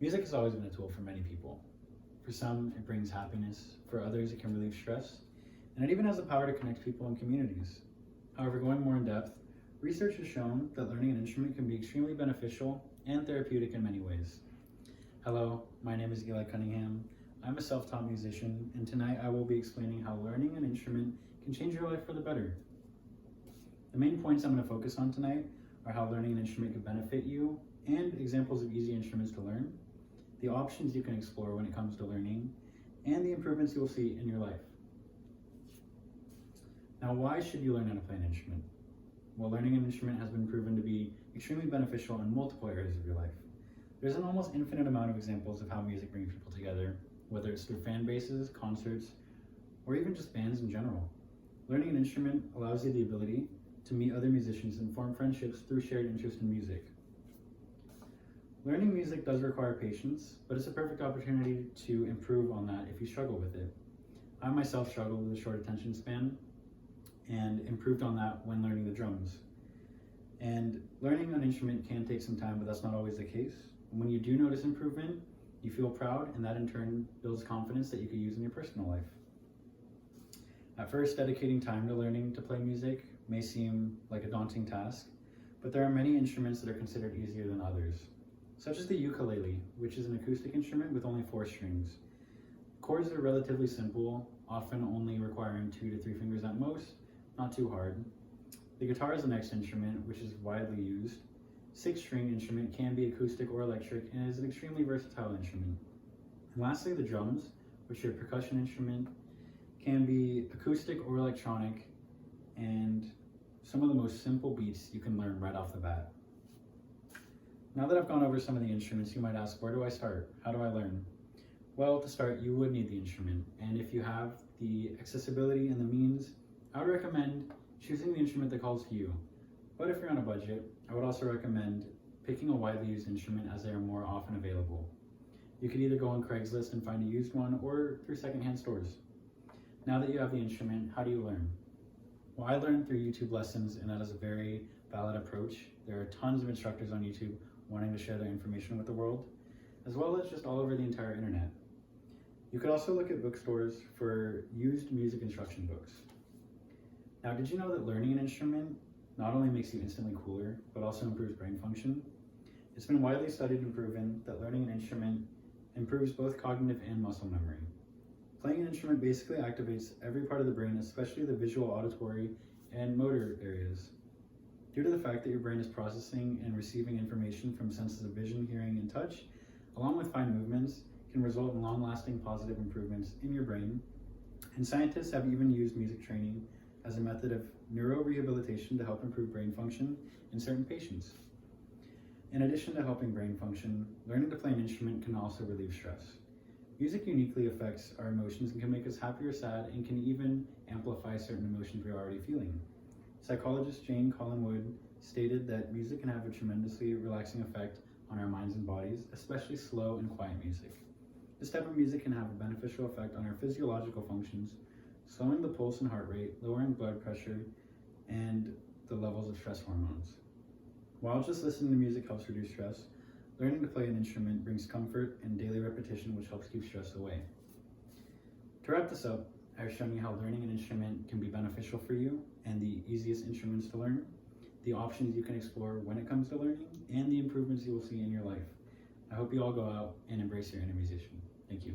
Music has always been a tool for many people. For some, it brings happiness. For others, it can relieve stress. And it even has the power to connect people and communities. However, going more in depth, research has shown that learning an instrument can be extremely beneficial and therapeutic in many ways. Hello, my name is Eli Cunningham. I'm a self-taught musician, and tonight I will be explaining how learning an instrument can change your life for the better. The main points I'm going to focus on tonight are how learning an instrument can benefit you and examples of easy instruments to learn, the options you can explore when it comes to learning, and the improvements you will see in your life. Now, why should you learn how to play an instrument? Well, learning an instrument has been proven to be extremely beneficial in multiple areas of your life. There's an almost infinite amount of examples of how music brings people together, whether it's through fan bases, concerts, or even just bands in general. Learning an instrument allows you the ability to meet other musicians and form friendships through shared interest in music. Learning music does require patience, but it's a perfect opportunity to improve on that if you struggle with it. I myself struggled with a short attention span and improved on that when learning the drums. And learning an instrument can take some time, but that's not always the case. And when you do notice improvement, you feel proud, and that in turn builds confidence that you could use in your personal life. At first, dedicating time to learning to play music may seem like a daunting task, but there are many instruments that are considered easier than others, such as the ukulele, which is an acoustic instrument with only 4 strings. Chords are relatively simple, often only requiring 2 to 3 fingers at most, not too hard. The guitar is the next instrument, which is widely used. 6-string instrument can be acoustic or electric and is an extremely versatile instrument. And lastly, the drums, which are a percussion instrument, can be acoustic or electronic, and some of the most simple beats you can learn right off the bat. Now that I've gone over some of the instruments, you might ask, where do I start? How do I learn? Well, to start, you would need the instrument, and if you have the accessibility and the means, I would recommend choosing the instrument that calls to you. But if you're on a budget, I would also recommend picking a widely used instrument, as they are more often available. You could either go on Craigslist and find a used one, or through secondhand stores. Now that you have the instrument, how do you learn? Well, I learned through YouTube lessons, and that is a very valid approach. There are tons of instructors on YouTube wanting to share their information with the world, as well as just all over the entire internet. You could also look at bookstores for used music instruction books. Now, did you know that learning an instrument not only makes you instantly cooler, but also improves brain function? It's been widely studied and proven that learning an instrument improves both cognitive and muscle memory. Playing an instrument basically activates every part of the brain, especially the visual, auditory, and motor areas. Due to the fact that your brain is processing and receiving information from senses of vision, hearing, and touch, along with fine movements, can result in long-lasting positive improvements in your brain. And scientists have even used music training as a method of neurorehabilitation to help improve brain function in certain patients. In addition to helping brain function, learning to play an instrument can also relieve stress. Music uniquely affects our emotions and can make us happy or sad, and can even amplify certain emotions we're already feeling. Psychologist Jane Collins stated that music can have a tremendously relaxing effect on our minds and bodies, especially slow and quiet music. This type of music can have a beneficial effect on our physiological functions, slowing the pulse and heart rate, lowering blood pressure, and the levels of stress hormones. While just listening to music helps reduce stress, learning to play an instrument brings comfort and daily repetition, which helps keep stress away. To wrap this up, I've shown you how learning an instrument can be beneficial for you, and the easiest instruments to learn, the options you can explore when it comes to learning, and the improvements you will see in your life. I hope you all go out and embrace your inner musician. Thank you.